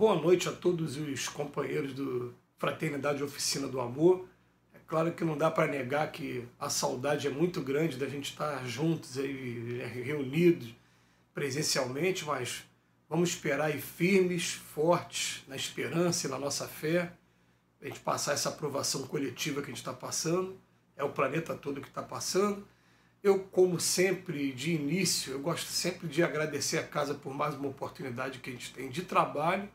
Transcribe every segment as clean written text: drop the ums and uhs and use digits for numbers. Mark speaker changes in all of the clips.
Speaker 1: Boa noite a todos os companheiros do Fraternidade Oficina do Amor. É claro que não dá para negar que a saudade é muito grande da gente estar juntos, aí, reunidos presencialmente, mas vamos esperar aí firmes, fortes na esperança e na nossa fé, a gente passar essa aprovação coletiva que a gente está passando, é o planeta todo que está passando. Eu, como sempre, de início, eu gosto sempre de agradecer a casa por mais uma oportunidade que a gente tem de trabalho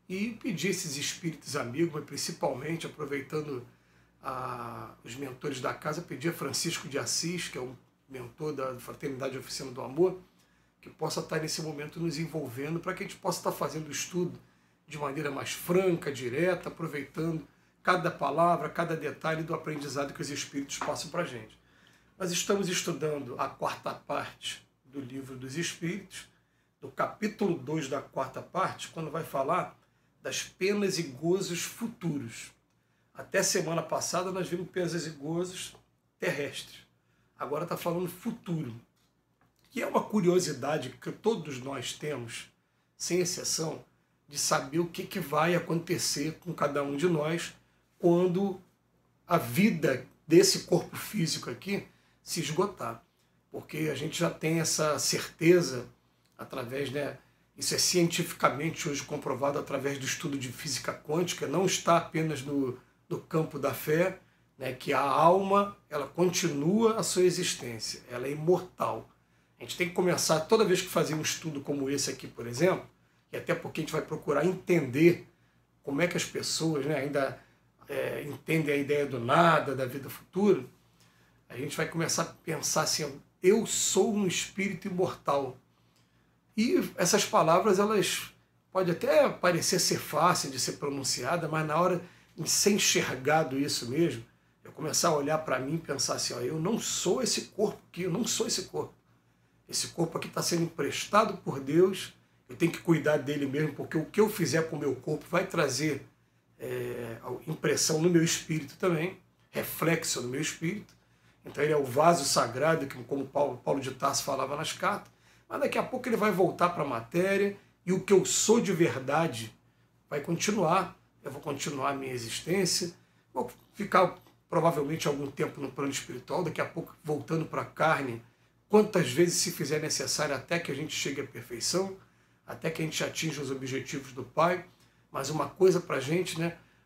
Speaker 1: e pedir esses espíritos amigos, mas principalmente aproveitando os mentores da casa, pedir a Francisco de Assis, que é um mentor da Fraternidade Oficina do Amor, que possa estar nesse momento nos envolvendo para que a gente possa estar fazendo o estudo de maneira mais franca, direta, aproveitando cada palavra, cada detalhe do aprendizado que os espíritos passam para a gente. Nós estamos estudando a quarta parte do Livro dos Espíritos, do capítulo 2 da quarta parte, quando vai falar das penas e gozos futuros. Até semana passada nós vimos penas e gozos terrestres. Agora está falando futuro, que é uma curiosidade que todos nós temos, sem exceção, de saber o que vai acontecer com cada um de nós quando a vida desse corpo físico aqui se esgotar. Porque a gente já tem essa certeza através, isso é cientificamente hoje comprovado através do estudo de física quântica, não está apenas no campo da fé, que a alma ela continua a sua existência, ela é imortal. A gente tem que começar, toda vez que fazer um estudo como esse aqui, por exemplo, e até porque a gente vai procurar entender como é que as pessoas ainda entendem a ideia do nada, da vida futura, a gente vai começar a pensar assim, eu sou um espírito imortal. E essas palavras, elas podem até parecer ser fácil de ser pronunciada, mas na hora de ser enxergado isso mesmo, eu começar a olhar para mim e pensar assim, eu não sou esse corpo aqui, eu não sou esse corpo. Esse corpo aqui está sendo emprestado por Deus, eu tenho que cuidar dele mesmo, porque o que eu fizer com o meu corpo vai trazer impressão no meu espírito também, reflexo no meu espírito. Então ele é o vaso sagrado, como Paulo de Tarso falava nas cartas, mas daqui a pouco ele vai voltar para a matéria e o que eu sou de verdade vai continuar. Eu vou continuar a minha existência, vou ficar provavelmente algum tempo no plano espiritual, daqui a pouco voltando para a carne, quantas vezes se fizer necessário até que a gente chegue à perfeição, até que a gente atinja os objetivos do Pai. Mas uma coisa para a gente,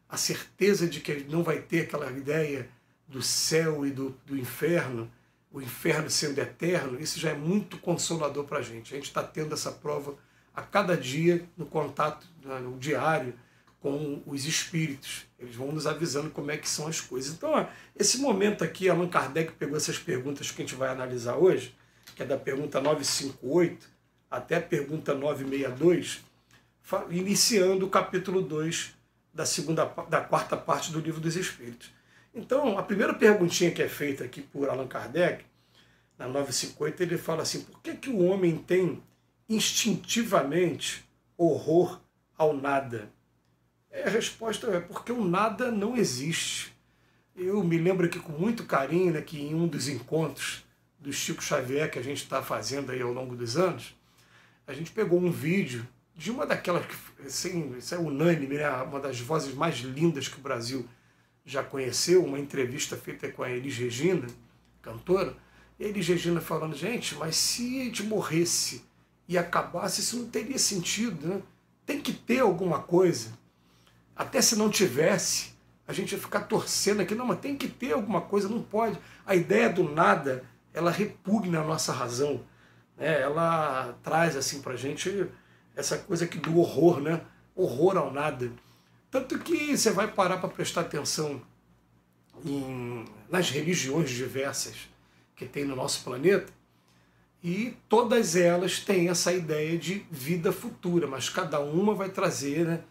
Speaker 1: a certeza de que não vai ter aquela ideia do céu e do inferno, o inferno sendo eterno, isso já é muito consolador para a gente. A gente está tendo essa prova a cada dia no contato no diário com os espíritos. Eles vão nos avisando como é que são as coisas. Então, esse momento aqui, Allan Kardec pegou essas perguntas que a gente vai analisar hoje, que é da pergunta 958 até a pergunta 962, iniciando o capítulo 2 da quarta parte do Livro dos Espíritos. Então, a primeira perguntinha que é feita aqui por Allan Kardec, na 958, ele fala assim, por que o homem tem instintivamente horror ao nada? A resposta é porque o nada não existe. Eu me lembro aqui com muito carinho, que em um dos encontros do Chico Xavier que a gente está fazendo aí ao longo dos anos, a gente pegou um vídeo de uma daquelas, assim, isso é unânime, uma das vozes mais lindas que o Brasil já conheceu, uma entrevista feita com a Elis Regina, cantora, e a Elis Regina falando, gente, mas se a gente morresse e acabasse, isso não teria sentido, Tem que ter alguma coisa. Até se não tivesse, a gente ia ficar torcendo aqui, não, mas tem que ter alguma coisa, não pode. A ideia do nada, ela repugna a nossa razão, Ela traz assim pra gente essa coisa aqui do horror, Horror ao nada. Tanto que você vai parar para prestar atenção nas religiões diversas que tem no nosso planeta, e todas elas têm essa ideia de vida futura, mas cada uma vai trazer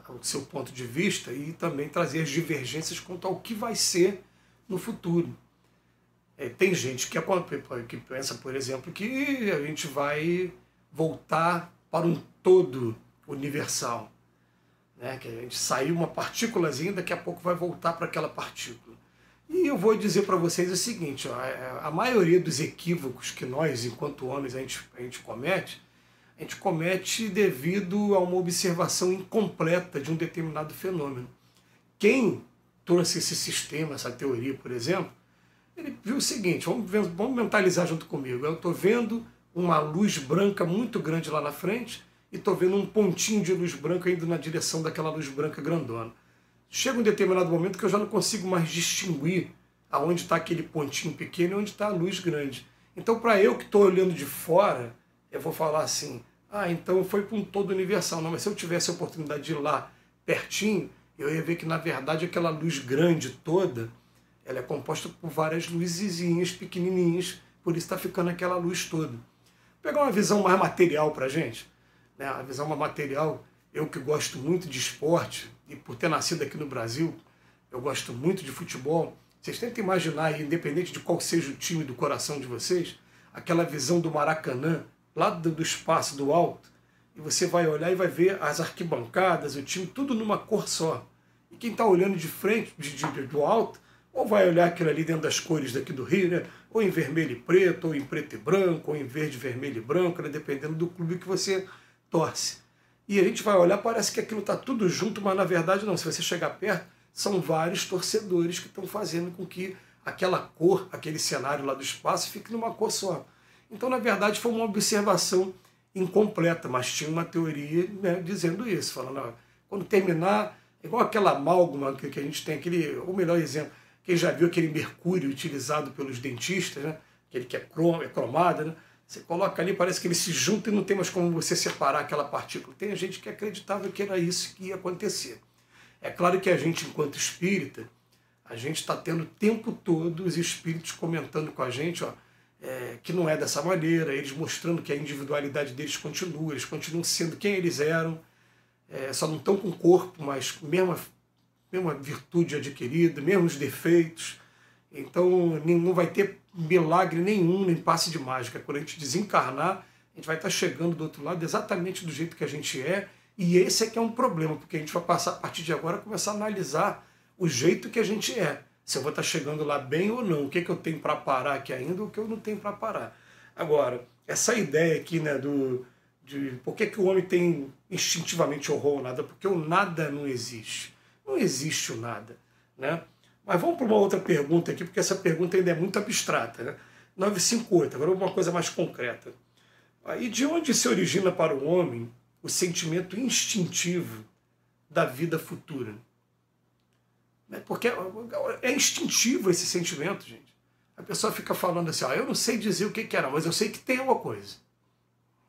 Speaker 1: o seu ponto de vista e também trazer as divergências quanto ao que vai ser no futuro. Tem gente que pensa, por exemplo, que a gente vai voltar para um todo universal. Que a gente saiu uma partículazinha, daqui a pouco vai voltar para aquela partícula. E eu vou dizer para vocês o seguinte, a maioria dos equívocos que nós, enquanto homens, a gente comete, a gente comete devido a uma observação incompleta de um determinado fenômeno. Quem trouxe esse sistema, essa teoria, por exemplo, ele viu o seguinte, vamos mentalizar junto comigo, eu estou vendo uma luz branca muito grande lá na frente e estou vendo um pontinho de luz branca indo na direção daquela luz branca grandona. Chega um determinado momento que eu já não consigo mais distinguir aonde está aquele pontinho pequeno e onde está a luz grande. Então, para eu que estou olhando de fora, eu vou falar assim, então foi para um todo universal. Não, mas se eu tivesse a oportunidade de ir lá pertinho, eu ia ver que, na verdade, aquela luz grande toda, ela é composta por várias luzezinhas pequenininhas, por isso está ficando aquela luz toda. Vou pegar uma visão mais material para a gente, né? A visão mais material, eu que gosto muito de esporte, e por ter nascido aqui no Brasil, eu gosto muito de futebol. Vocês tentem imaginar, independente de qual seja o time do coração de vocês, aquela visão do Maracanã, lá do espaço, do alto, e você vai olhar e vai ver as arquibancadas, o time, tudo numa cor só. E quem está olhando de frente, do alto, ou vai olhar aquilo ali dentro das cores daqui do Rio, né? Ou em vermelho e preto, ou em preto e branco, ou em verde, vermelho e branco, né? Dependendo do clube que você torce. E a gente vai olhar, parece que aquilo está tudo junto, mas na verdade não. Se você chegar perto, são vários torcedores que estão fazendo com que aquela cor, aquele cenário lá do espaço, fique numa cor só. Então, na verdade, foi uma observação incompleta, mas tinha uma teoria, né, dizendo isso, falando, quando terminar, igual aquela amálgama que a gente tem, o melhor exemplo, quem já viu aquele mercúrio utilizado pelos dentistas, né, aquele que é cromado, né? Você coloca ali, parece que ele se junta e não tem mais como você separar aquela partícula. Tem gente que acreditava que era isso que ia acontecer. É claro que a gente, enquanto espírita, a gente está tendo o tempo todo os espíritos comentando com a gente, que não é dessa maneira, eles mostrando que a individualidade deles continua, eles continuam sendo quem eles eram, só não estão com o corpo, mas mesma virtude adquirida, mesmos defeitos. Então não vai ter milagre nenhum, nem passe de mágica. Quando a gente desencarnar, a gente vai estar chegando do outro lado exatamente do jeito que a gente é, e esse é que é um problema, porque a gente vai passar, a partir de agora, começar a analisar o jeito que a gente é. Se eu vou estar chegando lá bem ou não, o que eu tenho para parar aqui ainda, ou o que eu não tenho para parar. Agora, essa ideia aqui, né, de por que o homem tem instintivamente horror ao nada? Porque o nada não existe. Não existe o nada, né? Mas vamos para uma outra pergunta aqui, porque essa pergunta ainda é muito abstrata, né? 958, agora uma coisa mais concreta. E de onde se origina para o homem o sentimento instintivo da vida futura? Porque é instintivo esse sentimento, gente. A pessoa fica falando assim, eu não sei dizer o que era, mas eu sei que tem uma coisa.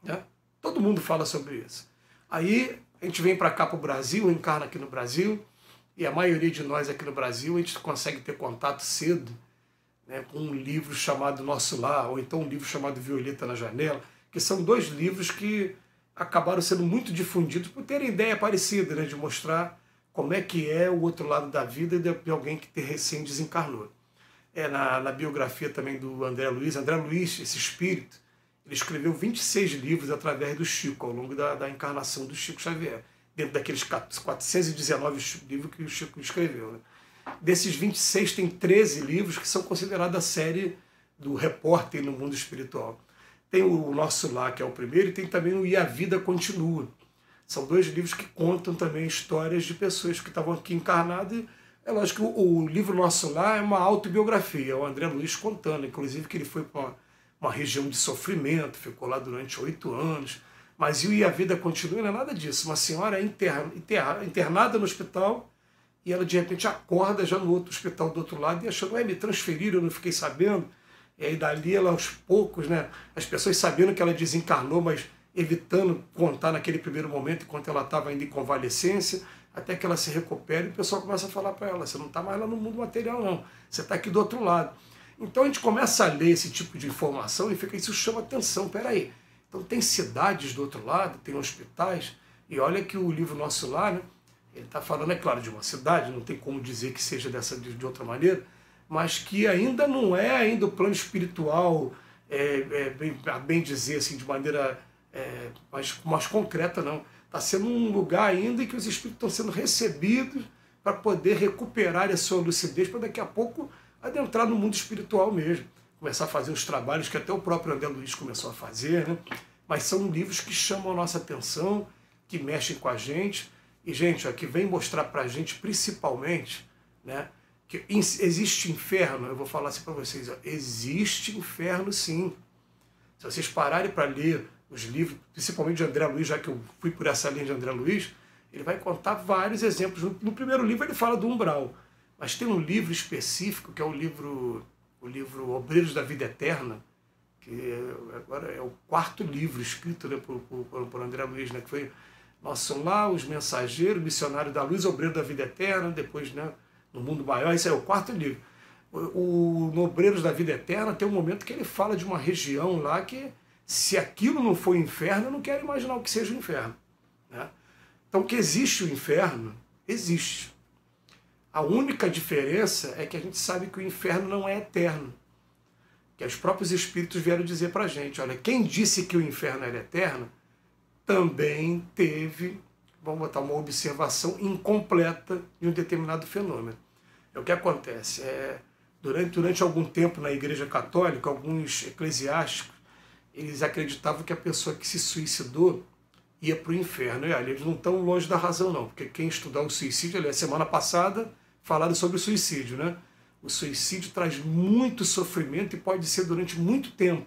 Speaker 1: Né? Todo mundo fala sobre isso. Aí a gente vem para cá, para o Brasil, encarna aqui no Brasil, e a maioria de nós aqui no Brasil, a gente consegue ter contato cedo, né, com um livro chamado Nosso Lar, ou então um livro chamado Violeta na Janela, que são dois livros que acabaram sendo muito difundidos por terem ideia parecida, né, de mostrar como é que é o outro lado da vida de alguém que recém desencarnou. Na biografia também do André Luiz, esse espírito, ele escreveu 26 livros através do Chico, ao longo da encarnação do Chico Xavier, dentro daqueles 419 livros que o Chico escreveu. Né? Desses 26, tem 13 livros que são considerados a série do repórter no mundo espiritual. Tem o Nosso Lar, que é o primeiro, e tem também o E a Vida Continua. São dois livros que contam também histórias de pessoas que estavam aqui encarnadas. É lógico que o livro Nosso Lar é uma autobiografia, é o André Luiz contando, inclusive que ele foi para uma região de sofrimento, ficou lá durante 8 anos. Mas E a Vida Continua não é nada disso. Uma senhora é internada no hospital e ela de repente acorda já no outro hospital do outro lado e achando, me transferiram, eu não fiquei sabendo. E aí dali ela aos poucos, né, as pessoas sabendo que ela desencarnou, mas evitando contar naquele primeiro momento, enquanto ela estava ainda em convalescência, até que ela se recupere e o pessoal começa a falar para ela, você não está mais lá no mundo material não, você está aqui do outro lado. Então a gente começa a ler esse tipo de informação e isso chama atenção, peraí. Então tem cidades do outro lado, tem hospitais, e olha que o livro Nosso Lar, né, ele está falando, é claro, de uma cidade, não tem como dizer que seja de outra maneira, mas que ainda não é ainda o plano espiritual, bem dizer assim, de maneira mais concreta, não. Está sendo um lugar ainda em que os espíritos estão sendo recebidos para poder recuperar a sua lucidez, para daqui a pouco adentrar no mundo espiritual mesmo. Começar a fazer os trabalhos que até o próprio André Luiz começou a fazer, né? mas são livros que chamam a nossa atenção, que mexem com a gente, e, gente, ó, que vem mostrar para a gente, principalmente, né, que existe inferno. Eu vou falar assim para vocês, ó, existe inferno sim. Se vocês pararem para ler os livros, principalmente de André Luiz, já que eu fui por essa linha de André Luiz, ele vai contar vários exemplos. No primeiro livro ele fala do umbral, mas tem um livro específico, que é o livro Obreiros da Vida Eterna, que agora é o 4º livro escrito, né, por André Luiz, né, que foi Nós Somos Lá, Os Mensageiros, Missionário da Luz, Obreiro da Vida Eterna, depois, né, No Mundo Maior. Esse é o 4º livro. No Obreiros da Vida Eterna tem um momento que ele fala de uma região lá que, se aquilo não for inferno, eu não quero imaginar o que seja o inferno, né? Então, que existe o inferno, existe. A única diferença é que a gente sabe que o inferno não é eterno. Que os próprios Espíritos vieram dizer para a gente, olha, quem disse que o inferno era eterno, também teve, vamos botar uma observação incompleta de um determinado fenômeno. É o que acontece. Durante algum tempo na Igreja Católica, alguns eclesiásticos, eles acreditavam que a pessoa que se suicidou ia para o inferno. E olha, eles não estão longe da razão não, porque quem estudar o suicídio, aliás, semana passada falaram sobre o suicídio, né? O suicídio traz muito sofrimento e pode ser durante muito tempo.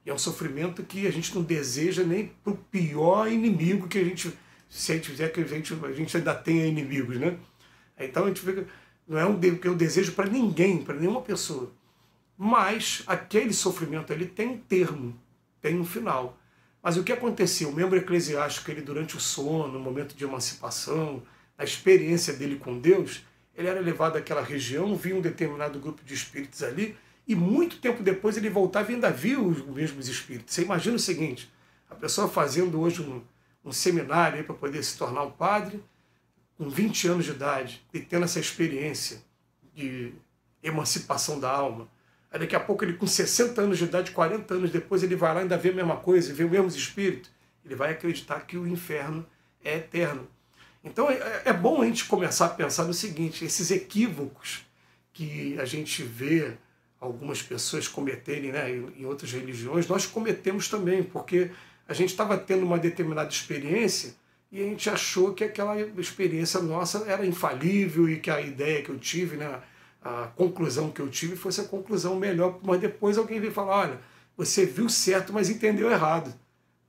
Speaker 1: E é um sofrimento que a gente não deseja nem para o pior inimigo que a gente, se a gente fizer, que a gente ainda tenha inimigos, né? Então a gente fica, não é que eu desejo para ninguém, para nenhuma pessoa. Mas aquele sofrimento ele tem um termo, tem um final. Mas o que aconteceu? O membro eclesiástico, ele durante o sono, no momento de emancipação, a experiência dele com Deus, ele era levado àquela região, via um determinado grupo de espíritos ali, e muito tempo depois ele voltava e ainda via os mesmos espíritos. Você imagina o seguinte, a pessoa fazendo hoje um seminário para poder se tornar um padre, com 20 anos de idade, e tendo essa experiência de emancipação da alma. Aí daqui a pouco ele com 60 anos de idade, 40 anos depois, ele vai lá e ainda vê a mesma coisa, vê os mesmos espíritos. Ele vai acreditar que o inferno é eterno. Então é bom a gente começar a pensar no seguinte, esses equívocos que a gente vê algumas pessoas cometerem, né, em outras religiões, nós cometemos também, porque a gente estava tendo uma determinada experiência e a gente achou que aquela experiência nossa era infalível e que a ideia que eu tive, né, a conclusão que eu tive fosse a conclusão melhor, mas depois alguém veio falar, olha, você viu certo, mas entendeu errado.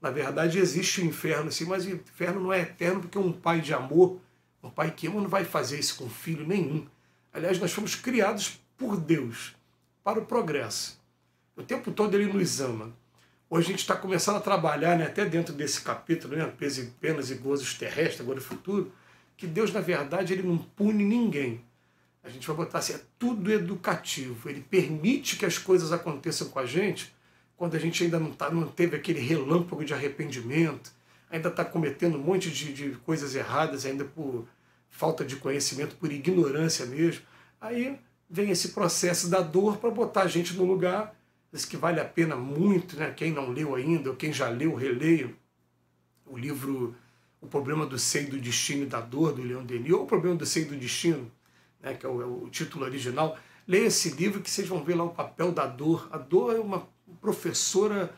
Speaker 1: Na verdade existe o inferno, sim, mas o inferno não é eterno, porque um pai de amor, um pai que ama, não vai fazer isso com filho nenhum. Aliás, nós fomos criados por Deus, para o progresso. O tempo todo ele nos ama. Hoje a gente está começando a trabalhar, né, até dentro desse capítulo, né, penas e gozos terrestres, agora e futuro, que Deus, na verdade, ele não pune ninguém. A gente vai botar assim, é tudo educativo. Ele permite que as coisas aconteçam com a gente quando a gente ainda não teve aquele relâmpago de arrependimento, ainda está cometendo um monte de coisas erradas, ainda por falta de conhecimento, por ignorância mesmo. Aí vem esse processo da dor para botar a gente no lugar, isso que vale a pena muito, né? Quem não leu ainda, ou quem já leu, releia o livro O Problema do Ser e do Destino e da Dor, do Leon Denis, ou O Problema do Ser e do Destino, né, que é o título original. Leia esse livro que vocês vão ver lá o papel da dor. A dor é uma professora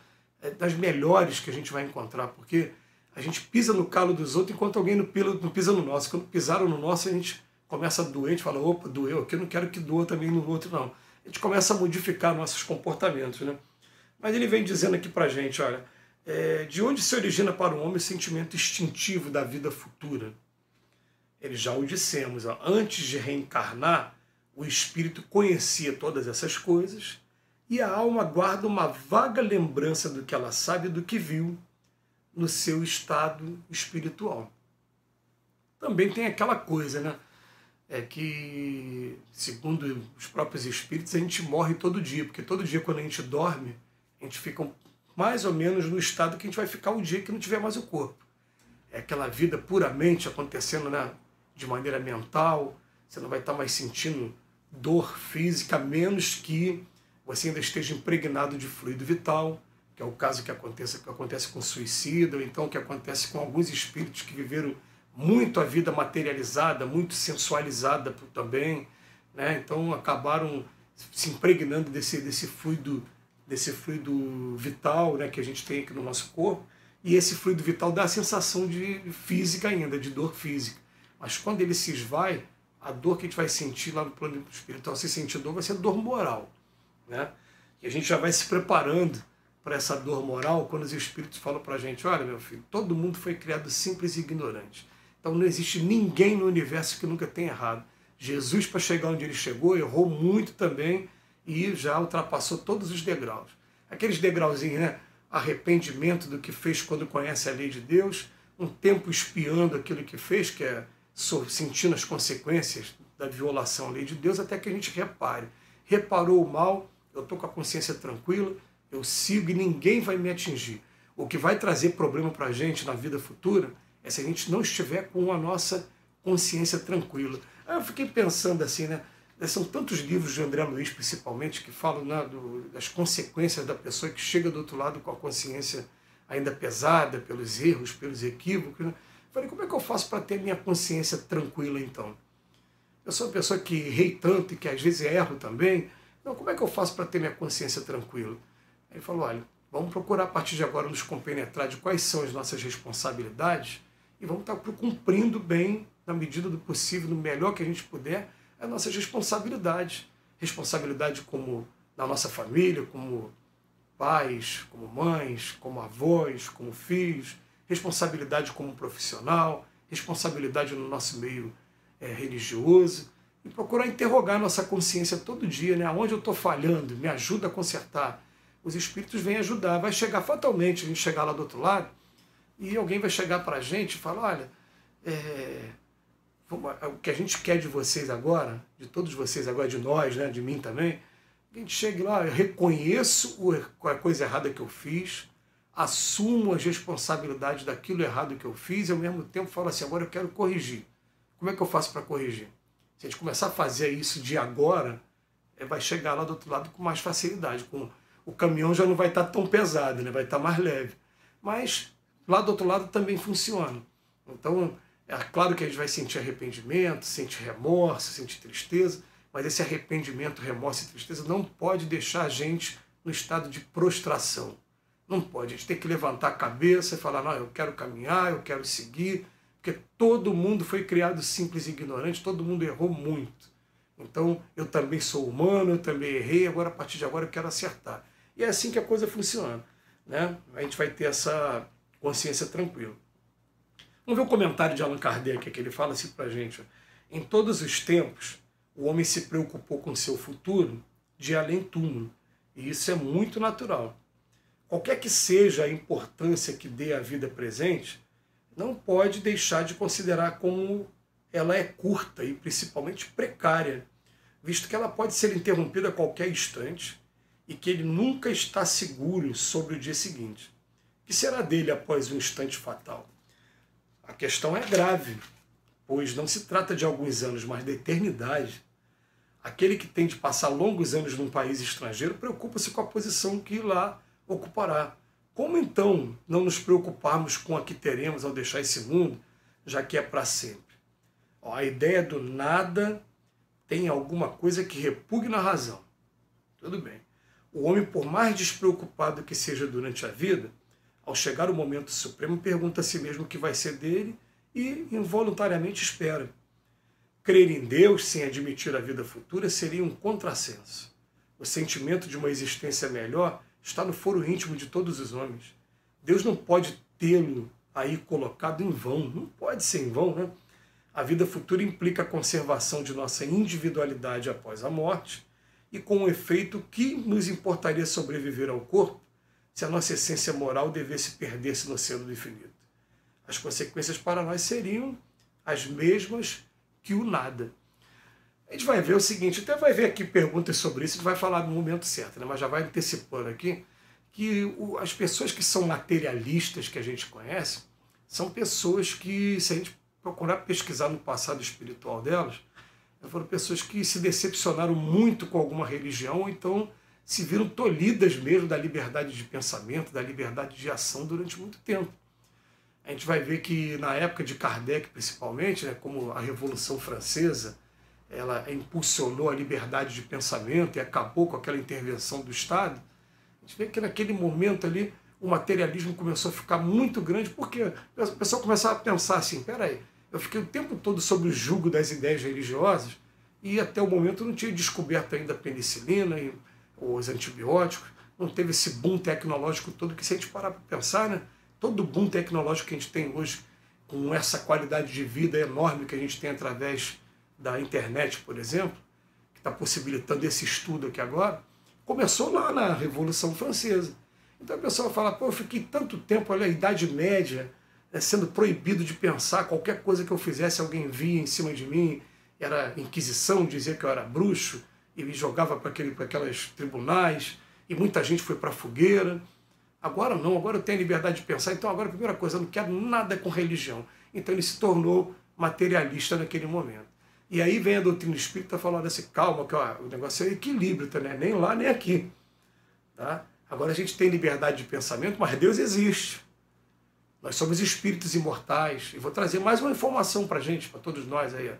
Speaker 1: das melhores que a gente vai encontrar, porque a gente pisa no calo dos outros enquanto alguém não pisa no nosso. Quando pisaram no nosso, a gente começa a doer, a gente fala, opa, doeu aqui, eu não quero que doa também no outro, não. A gente começa a modificar nossos comportamentos, né? Mas ele vem dizendo aqui pra gente, olha, de onde se origina para o homem o sentimento instintivo da vida futura? Ele já o dissemos, ó, antes de reencarnar, o espírito conhecia todas essas coisas e a alma guarda uma vaga lembrança do que ela sabe e do que viu no seu estado espiritual. Também tem aquela coisa, né? É que, segundo os próprios espíritos, a gente morre todo dia, porque todo dia quando a gente dorme, a gente fica mais ou menos no estado que a gente vai ficar o dia que não tiver mais o corpo. É aquela vida puramente acontecendo, né, de maneira mental, você não vai estar mais sentindo dor física, a menos que você ainda esteja impregnado de fluido vital, que é o caso que acontece com suicídio, ou então que acontece com alguns espíritos que viveram muito a vida materializada, muito sensualizada também, né? Então acabaram se impregnando desse fluido desse fluido vital, né, que a gente tem aqui no nosso corpo, e esse fluido vital dá a sensação de física ainda, de dor física. Mas quando ele se esvai, a dor que a gente vai sentir lá no plano espiritual, se sentir dor, vai ser dor moral, né? E a gente já vai se preparando para essa dor moral quando os espíritos falam para a gente: olha, meu filho, todo mundo foi criado simples e ignorante. Então não existe ninguém no universo que nunca tenha errado. Jesus, para chegar onde ele chegou, errou muito também e já ultrapassou todos os degraus. Aqueles degrauzinhos, né? Arrependimento do que fez quando conhece a lei de Deus, um tempo espiando aquilo que fez, que é sentindo as consequências da violação à lei de Deus, até que a gente repare. Reparou o mal, eu estou com a consciência tranquila, eu sigo e ninguém vai me atingir. O que vai trazer problema para a gente na vida futura é se a gente não estiver com a nossa consciência tranquila. Aí eu fiquei pensando assim, né? São tantos livros de André Luiz, principalmente, que falam, né, das consequências da pessoa que chega do outro lado com a consciência ainda pesada, pelos erros, pelos equívocos. Né? Falei, como é que eu faço para ter minha consciência tranquila, então? Eu sou uma pessoa que errei tanto e que às vezes erro também. Então, como é que eu faço para ter minha consciência tranquila? Ele falou, olha, vamos procurar a partir de agora nos compenetrar de quais são as nossas responsabilidades e vamos estar cumprindo bem, na medida do possível, no melhor que a gente puder, as nossas responsabilidades. Responsabilidade como na nossa família, como pais, como mães, como avós, como filhos, responsabilidade como profissional, responsabilidade no nosso meio religioso, e procurar interrogar nossa consciência todo dia, né? Aonde eu estou falhando, me ajuda a consertar. Os espíritos vêm ajudar, vai chegar fatalmente, a gente chegar lá do outro lado, e alguém vai chegar para a gente e falar, olha, o que a gente quer de vocês agora, de todos vocês agora, de nós, né, de mim também, que a gente chegue lá, eu reconheço a coisa errada que eu fiz, assumo as responsabilidades daquilo errado que eu fiz e ao mesmo tempo falo assim, agora eu quero corrigir. Como é que eu faço para corrigir? Se a gente começar a fazer isso de agora, vai chegar lá do outro lado com mais facilidade. O caminhão já não vai estar tão pesado, né? Vai estar mais leve. Mas lá do outro lado também funciona. Então, é claro que a gente vai sentir arrependimento, sentir remorso, sentir tristeza, mas esse arrependimento, remorso e tristeza não pode deixar a gente no estado de prostração. Não pode. A gente tem que levantar a cabeça e falar, não, eu quero caminhar, eu quero seguir, porque todo mundo foi criado simples e ignorante, todo mundo errou muito. Então, eu também sou humano, eu também errei, agora a partir de agora eu quero acertar. E é assim que a coisa funciona, né? A gente vai ter essa consciência tranquila. Vamos ver o comentário de Allan Kardec, que ele fala assim pra gente. Em todos os tempos, o homem se preocupou com seu futuro de além-túmulo. E isso é muito natural. Qualquer que seja a importância que dê à vida presente, não pode deixar de considerar como ela é curta e principalmente precária, visto que ela pode ser interrompida a qualquer instante e que ele nunca está seguro sobre o dia seguinte. O que será dele após um instante fatal? A questão é grave, pois não se trata de alguns anos, mas da eternidade. Aquele que tem de passar longos anos num país estrangeiro preocupa-se com a posição que lá ocupará. Como então não nos preocuparmos com a que teremos ao deixar esse mundo, já que é para sempre? A ideia do nada tem alguma coisa que repugna a razão. Tudo bem. O homem, por mais despreocupado que seja durante a vida, ao chegar o momento supremo, pergunta a si mesmo o que vai ser dele e involuntariamente espera. Crer em Deus sem admitir a vida futura seria um contrassenso. O sentimento de uma existência melhor está no foro íntimo de todos os homens. Deus não pode tê-lo aí colocado em vão. Não pode ser em vão, né? A vida futura implica a conservação de nossa individualidade após a morte e com o efeito que nos importaria sobreviver ao corpo se a nossa essência moral devesse perder-se no oceano do infinito. As consequências para nós seriam as mesmas que o nada. A gente vai ver o seguinte, até vai ver aqui perguntas sobre isso, a gente vai falar no momento certo, né? Mas já vai antecipando aqui, que as pessoas que são materialistas que a gente conhece, são pessoas que, se a gente procurar pesquisar no passado espiritual delas, foram pessoas que se decepcionaram muito com alguma religião, ou então se viram tolhidas mesmo da liberdade de pensamento, da liberdade de ação durante muito tempo. A gente vai ver que na época de Kardec, principalmente, né, como a Revolução Francesa, ela impulsionou a liberdade de pensamento e acabou com aquela intervenção do Estado. A gente vê que naquele momento ali o materialismo começou a ficar muito grande, porque o pessoal começava a pensar assim, peraí, eu fiquei o tempo todo sob o jugo das ideias religiosas e até o momento não tinha descoberto ainda a penicilina e os antibióticos, não teve esse boom tecnológico todo, que se a gente parar para pensar, né, todo o boom tecnológico que a gente tem hoje, com essa qualidade de vida enorme que a gente tem através da internet, por exemplo, que está possibilitando esse estudo aqui agora, começou lá na Revolução Francesa. Então a pessoa fala, pô, eu fiquei tanto tempo, olha, a Idade Média, né, sendo proibido de pensar, qualquer coisa que eu fizesse, alguém via em cima de mim, era Inquisição, dizia que eu era bruxo, e me jogava para aquelas tribunais, e muita gente foi para a fogueira. Agora não, agora eu tenho a liberdade de pensar, então agora a primeira coisa, eu não quero nada com religião. Então ele se tornou materialista naquele momento. E aí vem a doutrina espírita falando assim, calma, que ó, o negócio é equilíbrio, tá, né? Nem lá nem aqui. Tá? Agora a gente tem liberdade de pensamento, mas Deus existe. Nós somos espíritos imortais. E vou trazer mais uma informação para a gente, para todos nós aí.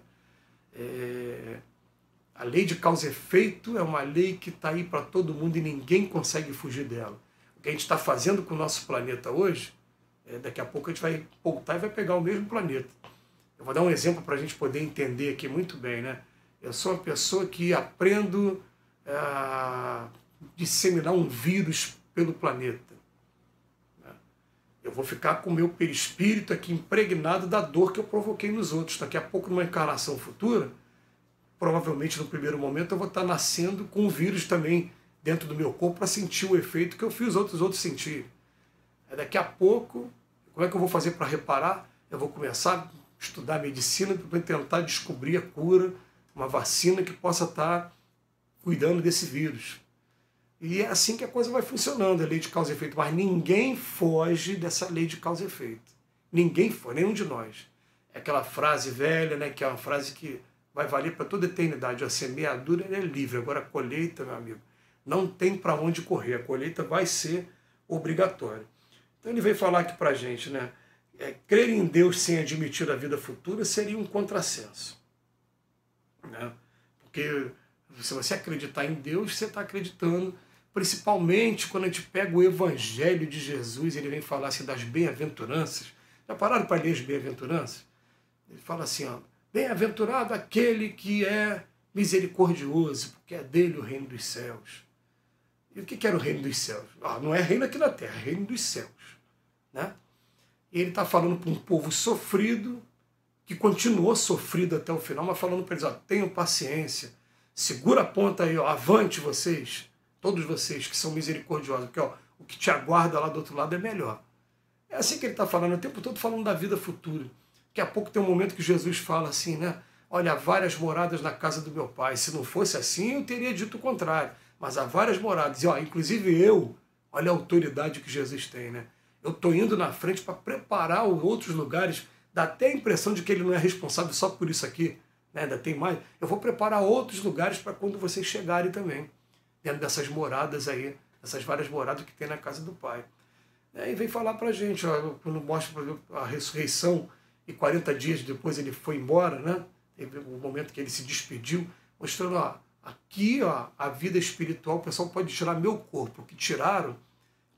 Speaker 1: A lei de causa e efeito é uma lei que está aí para todo mundo e ninguém consegue fugir dela. O que a gente está fazendo com o nosso planeta hoje, daqui a pouco a gente vai voltar e vai pegar o mesmo planeta. Eu vou dar um exemplo para a gente poder entender aqui muito bem, né? Eu sou uma pessoa que aprendo a disseminar um vírus pelo planeta. Eu vou ficar com o meu perispírito aqui impregnado da dor que eu provoquei nos outros. Daqui a pouco, numa encarnação futura, provavelmente no primeiro momento eu vou estar nascendo com um vírus também dentro do meu corpo para sentir o efeito que eu fiz os outros sentirem. Daqui a pouco, como é que eu vou fazer para reparar? Eu vou começar a estudar medicina para tentar descobrir a cura, uma vacina que possa estar cuidando desse vírus. E é assim que a coisa vai funcionando, a lei de causa e efeito. Mas ninguém foge dessa lei de causa e efeito. Ninguém foge, nenhum de nós. É aquela frase velha, né, que é uma frase que vai valer para toda a eternidade. A semeadura é livre, agora a colheita, meu amigo, não tem para onde correr. A colheita vai ser obrigatória. Então ele veio falar aqui para a gente, né? Crer em Deus sem admitir a vida futura seria um contrassenso. Né? Porque se você acreditar em Deus, você está acreditando, principalmente quando a gente pega o Evangelho de Jesus, ele vem falar assim das bem-aventuranças. Já pararam para ler as bem-aventuranças? Ele fala assim, ó, bem-aventurado aquele que é misericordioso, porque é dele o reino dos céus. E o que era o reino dos céus? Não é reino aqui na terra, é reino dos céus. Né? E ele está falando para um povo sofrido, que continuou sofrido até o final, mas falando para eles, ó, tenham paciência, segura a ponta aí, ó, avante vocês, todos vocês que são misericordiosos, porque ó, o que te aguarda lá do outro lado é melhor. É assim que ele está falando, o tempo todo falando da vida futura. Daqui a pouco tem um momento que Jesus fala assim, né? Olha, há várias moradas na casa do meu pai. Se não fosse assim, eu teria dito o contrário. Mas há várias moradas. E ó, inclusive eu, olha a autoridade que Jesus tem, né? Eu estou indo na frente para preparar outros lugares. Dá até a impressão de que ele não é responsável só por isso aqui. Né? Ainda tem mais. Eu vou preparar outros lugares para quando vocês chegarem também. Dentro dessas moradas aí. Essas várias moradas que tem na casa do pai. E vem falar para a gente, ó, quando mostra a ressurreição, e 40 dias depois ele foi embora, né? Teve um momento que ele se despediu, mostrando, ó, aqui ó, a vida espiritual, o pessoal pode tirar meu corpo. O que tiraram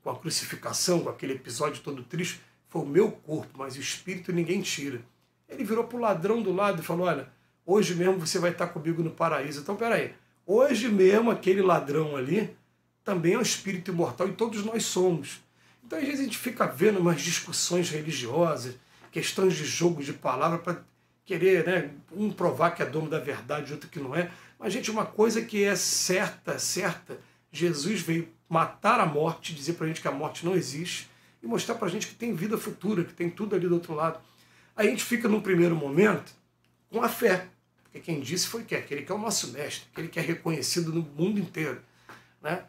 Speaker 1: com a crucificação, com aquele episódio todo triste, foi o meu corpo, mas o espírito ninguém tira. Ele virou para o ladrão do lado e falou, olha, hoje mesmo você vai estar comigo no paraíso. Então, peraí, hoje mesmo aquele ladrão ali também é um espírito imortal e todos nós somos. Então, às vezes a gente fica vendo umas discussões religiosas, questões de jogo de palavra para querer, né, um provar que é dono da verdade, outro que não é. Mas, gente, uma coisa que é certa, Jesus veio matar a morte, dizer para a gente que a morte não existe e mostrar para a gente que tem vida futura, que tem tudo ali do outro lado. Aí a gente fica, num primeiro momento, com a fé. Porque quem disse foi que aquele que é o nosso mestre, aquele que é reconhecido no mundo inteiro. Né?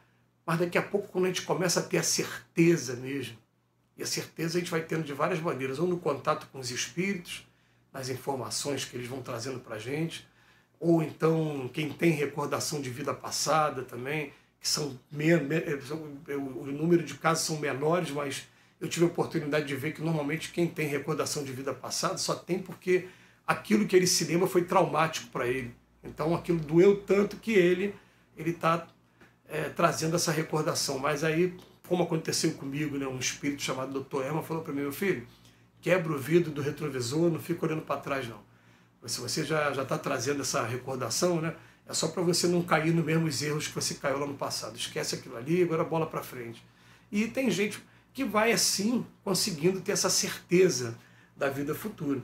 Speaker 1: Mas daqui a pouco, quando a gente começa a ter a certeza mesmo, e a certeza a gente vai tendo de várias maneiras, ou no contato com os espíritos, nas informações que eles vão trazendo para a gente, ou então quem tem recordação de vida passada também, que são o número de casos são menores, mas eu tive a oportunidade de ver que normalmente quem tem recordação de vida passada só tem porque aquilo que ele se lembra foi traumático para ele. Então aquilo doeu tanto que ele está trazendo essa recordação. Mas aí, como aconteceu comigo, né, um espírito chamado Dr. Ema falou para mim: meu filho, quebra o vidro do retrovisor, não fica olhando para trás não. Se você já está trazendo essa recordação, né, é só para você não cair nos mesmos erros que você caiu lá no passado. Esquece aquilo ali, agora bola para frente. E tem gente que vai assim conseguindo ter essa certeza da vida futura,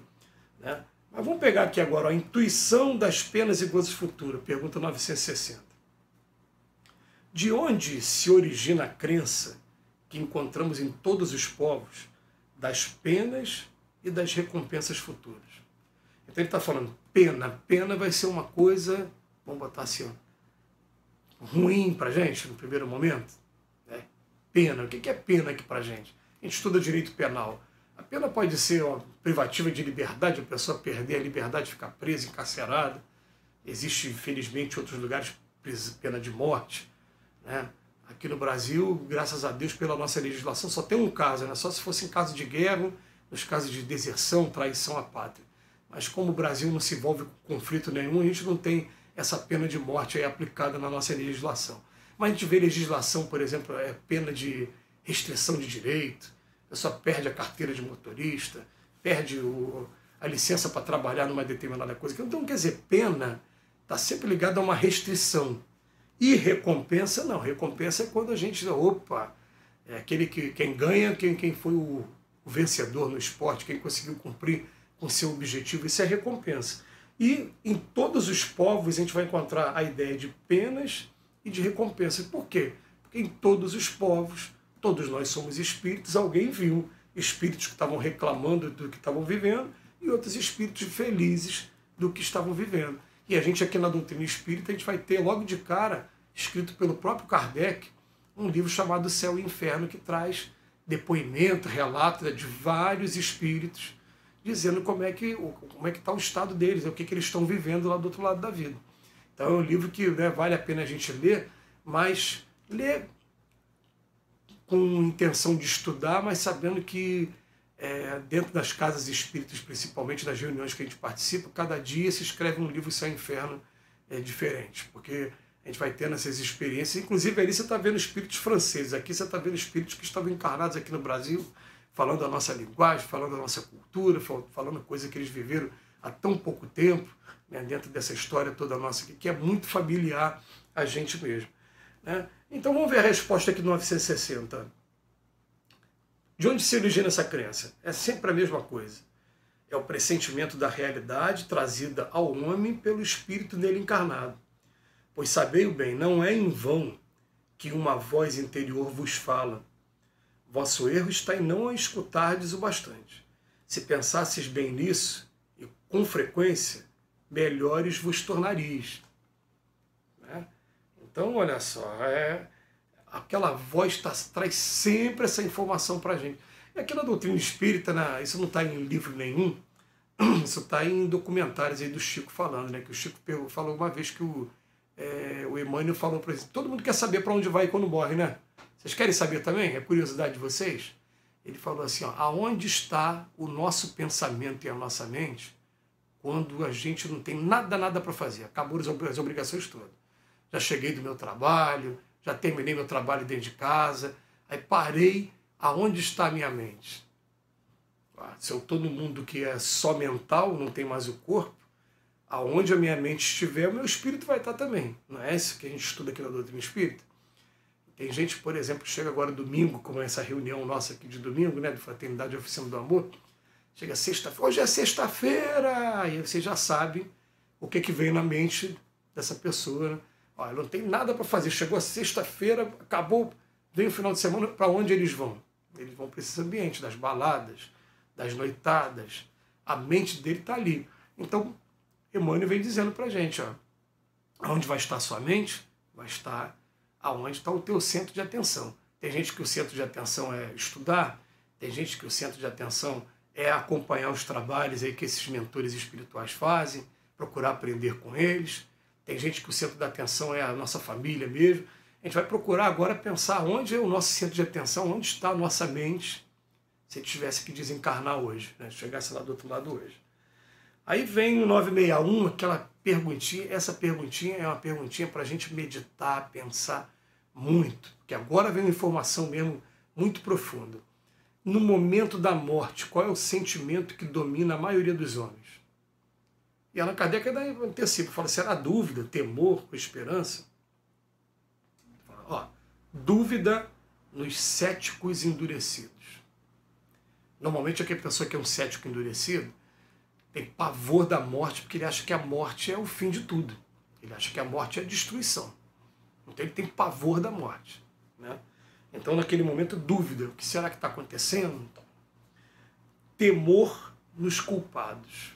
Speaker 1: né? Mas vamos pegar aqui agora a intuição das penas e gozos futuros, pergunta 960. De onde se origina a crença que encontramos em todos os povos das penas e das recompensas futuras? Então ele está falando, pena vai ser uma coisa, vamos botar assim, ruim para a gente no primeiro momento. Né? Pena, o que é pena aqui para a gente? A gente estuda direito penal. A pena pode ser uma privativa de liberdade, a pessoa perder a liberdade, ficar presa, encarcerada. Existe, infelizmente, em outros lugares, pena de morte. Né? Aqui no Brasil, graças a Deus, pela nossa legislação, só tem um caso, né? Só se fosse em caso de guerra, nos casos de deserção, traição à pátria. Mas como o Brasil não se envolve com conflito nenhum, a gente não tem essa pena de morte aí aplicada na nossa legislação. Mas a gente vê legislação, por exemplo, pena de restrição de direito, a pessoa perde a carteira de motorista, perde a licença para trabalhar numa determinada coisa. Então, quer dizer, pena está sempre ligada a uma restrição. E recompensa, não. Recompensa é quando a gente, é aquele quem ganha, quem foi o vencedor no esporte, quem conseguiu cumprir com seu objetivo, isso é recompensa. E em todos os povos a gente vai encontrar a ideia de penas e de recompensa. Por quê? Porque em todos os povos, todos nós somos espíritos, alguém viu espíritos que estavam reclamando do que estavam vivendo e outros espíritos felizes do que estavam vivendo. E a gente aqui na doutrina espírita, a gente vai ter logo de cara, escrito pelo próprio Kardec, um livro chamado Céu e Inferno, que traz depoimento, relato de vários espíritos, dizendo como é que está o estado deles, o que eles estão vivendo lá do outro lado da vida. Então é um livro que, né, vale a pena a gente ler, mas ler com intenção de estudar, mas sabendo que dentro das casas espíritas, principalmente das reuniões que a gente participa, cada dia se escreve um livro Céu e Inferno diferente, porque a gente vai tendo essas experiências. Inclusive ali você está vendo espíritos franceses, aqui você está vendo espíritos que estavam encarnados aqui no Brasil, falando a nossa linguagem, falando a nossa cultura, falando coisa que eles viveram há tão pouco tempo, né, dentro dessa história toda nossa aqui, que é muito familiar a gente mesmo. Né? Então vamos ver a resposta aqui do 960. De onde se origina essa crença? É sempre a mesma coisa. É o pressentimento da realidade trazida ao homem pelo espírito nele encarnado. Pois sabei bem, não é em vão que uma voz interior vos fala. Vosso erro está em não a escutardes o bastante. Se pensasses bem nisso, e com frequência, melhores vos tornaríeis. Né? Então, olha só, aquela voz traz sempre essa informação para a gente. E aqui na doutrina espírita, né, isso não está em livro nenhum, isso está em documentários aí do Chico falando, né, que o Chico falou uma vez que o Emmanuel falou para eles, todo mundo quer saber para onde vai quando morre, né? Vocês querem saber também? É curiosidade de vocês? Ele falou assim, aonde está o nosso pensamento e a nossa mente quando a gente não tem nada para fazer? Acabou as obrigações todas. Já cheguei do meu trabalho, já terminei meu trabalho dentro de casa, aí parei, aonde está a minha mente? Se eu estou no mundo que é só mental, não tem mais o corpo, aonde a minha mente estiver, o meu espírito vai estar também. Não é isso que a gente estuda aqui na doutrina espírita? Tem gente, por exemplo, que chega agora domingo, como essa reunião nossa aqui de domingo, né, de Fraternidade e Oficina do Amor, chega sexta-feira, hoje é sexta-feira, e você já sabe o que vem na mente dessa pessoa, né? Olha, não tem nada para fazer, chegou a sexta-feira, acabou, vem o final de semana, para onde eles vão? Eles vão para esses ambientes, das baladas, das noitadas, a mente dele está ali. Então, Emmanuel vem dizendo para a gente, aonde vai estar a sua mente? Vai estar aonde está o teu centro de atenção. Tem gente que o centro de atenção é estudar, tem gente que o centro de atenção é acompanhar os trabalhos aí que esses mentores espirituais fazem, procurar aprender com eles. Tem gente que o centro da atenção é a nossa família mesmo. A gente vai procurar agora pensar onde é o nosso centro de atenção, onde está a nossa mente, se ele tivesse que desencarnar hoje, né? Chegasse lá do outro lado hoje. Aí vem o 961, aquela perguntinha, essa perguntinha é uma perguntinha para a gente meditar, pensar, Muito. Porque agora vem uma informação mesmo muito profunda. No momento da morte, qual é o sentimento que domina a maioria dos homens? E Allan Kardec antecipa, fala, será dúvida, temor ou esperança? Fala, ó, dúvida nos céticos endurecidos. Normalmente aquela pessoa que é um cético endurecido tem pavor da morte porque ele acha que a morte é o fim de tudo. Ele acha que a morte é a destruição. Então ele tem pavor da morte, né? Então naquele momento dúvida, o que será que está acontecendo? Temor nos culpados.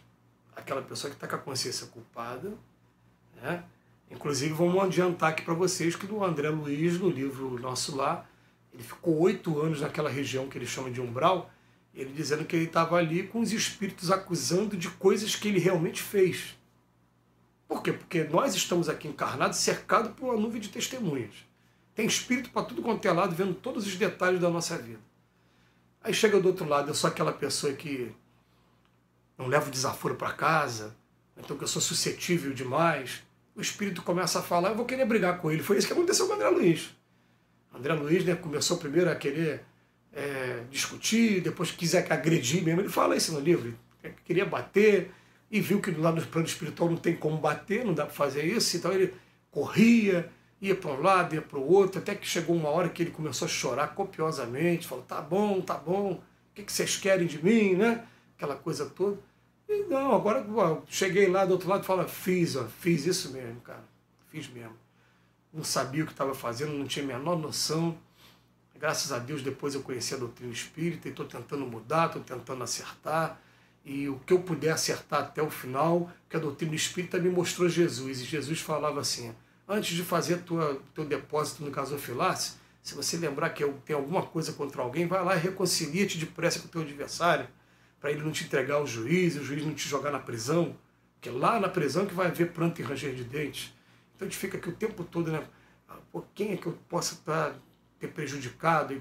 Speaker 1: Aquela pessoa que está com a consciência culpada, né? Inclusive vamos adiantar aqui para vocês que do André Luiz, no livro Nosso Lar, ele ficou 8 anos naquela região que ele chama de umbral, ele dizendo que ele estava ali com os espíritos acusando de coisas que ele realmente fez. Por quê? Porque nós estamos aqui encarnados, cercados por uma nuvem de testemunhas. Tem espírito para tudo quanto é lado, vendo todos os detalhes da nossa vida. Aí chega do outro lado, eu sou aquela pessoa que não leva o desaforo para casa, então que eu sou suscetível demais. O espírito começa a falar, eu vou querer brigar com ele. Foi isso que aconteceu com o André Luiz. O André Luiz, né, começou primeiro a querer discutir, depois quis agredir mesmo. Ele fala isso no livro, ele queria bater, e viu que lá no plano espiritual não tem como bater, não dá para fazer isso, então ele corria, ia para um lado, ia para o outro, até que chegou uma hora que ele começou a chorar copiosamente, falou, tá bom, o que vocês querem de mim, né? Aquela coisa toda. E não, agora cheguei lá do outro lado e falo, fiz isso mesmo, cara, fiz mesmo. Não sabia o que estava fazendo, não tinha a menor noção. Graças a Deus depois eu conheci a doutrina espírita e estou tentando mudar, estou tentando acertar. E o que eu puder acertar até o final, que a doutrina espírita me mostrou Jesus. E Jesus falava assim, antes de fazer teu depósito no gasofilácio, se você lembrar que tem alguma coisa contra alguém, vai lá e reconcilia-te depressa com o teu adversário, para ele não te entregar ao juiz, e o juiz não te jogar na prisão, porque lá na prisão que vai haver pranto e ranger de dentes. Então a gente fica aqui o tempo todo, né? Pô, quem é que eu possa ter prejudicado e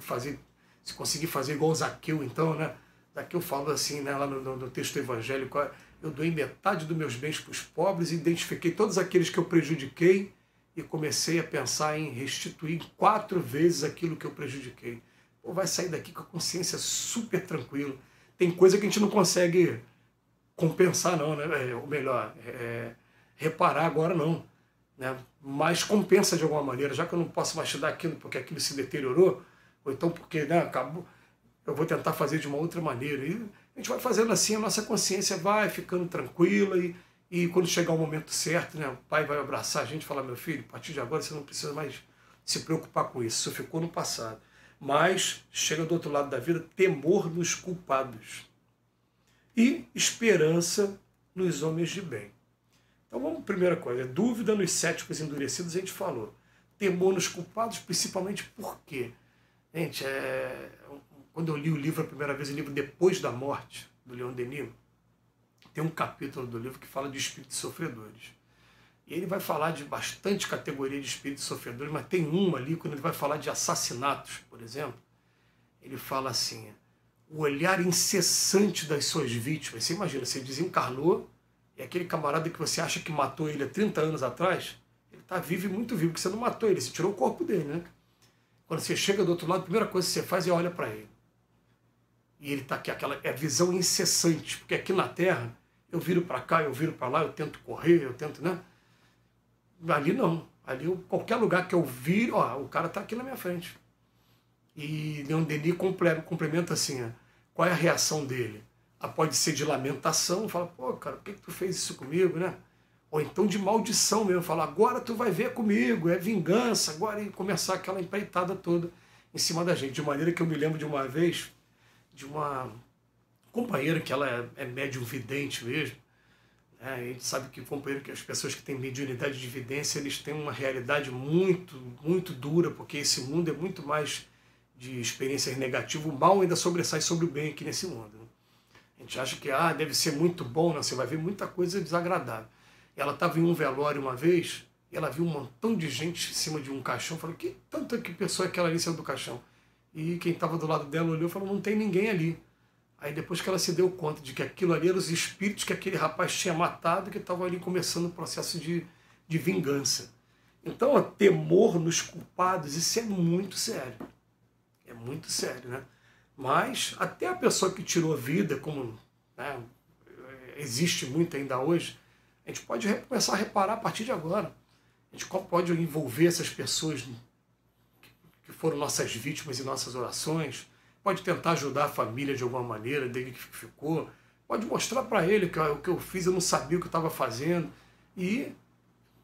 Speaker 1: se conseguir fazer igual o Zaqueu, então, né? Zaqueu fala assim, né, lá no texto evangélico, eu doei metade dos meus bens para os pobres e identifiquei todos aqueles que eu prejudiquei e comecei a pensar em restituir 4 vezes aquilo que eu prejudiquei. Pô, vai sair daqui com a consciência super tranquila. Tem coisa que a gente não consegue compensar não, né? Ou melhor, reparar agora não, né? Mas compensa de alguma maneira, já que eu não posso mais te dar aquilo porque aquilo se deteriorou, ou então porque, né, acabou, eu vou tentar fazer de uma outra maneira. E a gente vai fazendo assim, a nossa consciência vai ficando tranquila e quando chegar o momento certo, né, o pai vai abraçar a gente e falar, meu filho, a partir de agora você não precisa mais se preocupar com isso, isso ficou no passado. Mas chega do outro lado da vida, temor nos culpados e esperança nos homens de bem. Então vamos, primeira coisa, dúvida nos céticos endurecidos, a gente falou. Temor nos culpados, principalmente por quê? Gente, quando eu li o livro a primeira vez, o livro Depois da Morte, do Leon Denis, tem um capítulo do livro que fala de espíritos sofredores. E ele vai falar de bastante categoria de espíritos sofredores, mas tem uma ali, quando ele vai falar de assassinatos, por exemplo, ele fala assim, o olhar incessante das suas vítimas. Você imagina, você desencarnou, e aquele camarada que você acha que matou ele há 30 anos atrás, ele está vivo e muito vivo, porque você não matou ele, você tirou o corpo dele, né? Quando você chega do outro lado, a primeira coisa que você faz é olhar para ele. E ele está aqui, aquela visão incessante, porque aqui na Terra, eu viro para cá, eu viro para lá, eu tento correr, eu tento, né? Ali não. Ali, qualquer lugar que eu viro, o cara está aqui na minha frente. E Leon Denis complementa assim, qual é a reação dele? Pode ser de lamentação, fala, pô, cara, por que tu fez isso comigo, né? Ou então de maldição mesmo, fala, agora tu vai ver comigo, é vingança, agora, e começar aquela empreitada toda em cima da gente. De maneira que eu me lembro de uma vez, de uma companheira que ela é médium vidente mesmo, né? A gente sabe que companheiro, que as pessoas que têm mediunidade de vidência, eles têm uma realidade muito, muito dura, porque esse mundo é muito mais de experiências negativas, o mal ainda sobressai sobre o bem aqui nesse mundo, né? A gente acha que deve ser muito bom, não, você vai ver muita coisa desagradável. Ela estava em um velório uma vez, e ela viu um montão de gente em cima de um caixão, falou, que pessoa é aquela ali saiu do caixão? E quem estava do lado dela olhou e falou, não tem ninguém ali. Aí depois que ela se deu conta de que aquilo ali eram os espíritos que aquele rapaz tinha matado, que estavam ali começando o processo de vingança. Então, ó, temor nos culpados, isso é muito sério. É muito sério, né? Mas até a pessoa que tirou a vida, como, né, existe muito ainda hoje, a gente pode começar a reparar a partir de agora. A gente pode envolver essas pessoas que foram nossas vítimas em nossas orações, pode tentar ajudar a família de alguma maneira, dele que ficou, pode mostrar para ele que o que eu fiz eu não sabia o que eu estava fazendo, e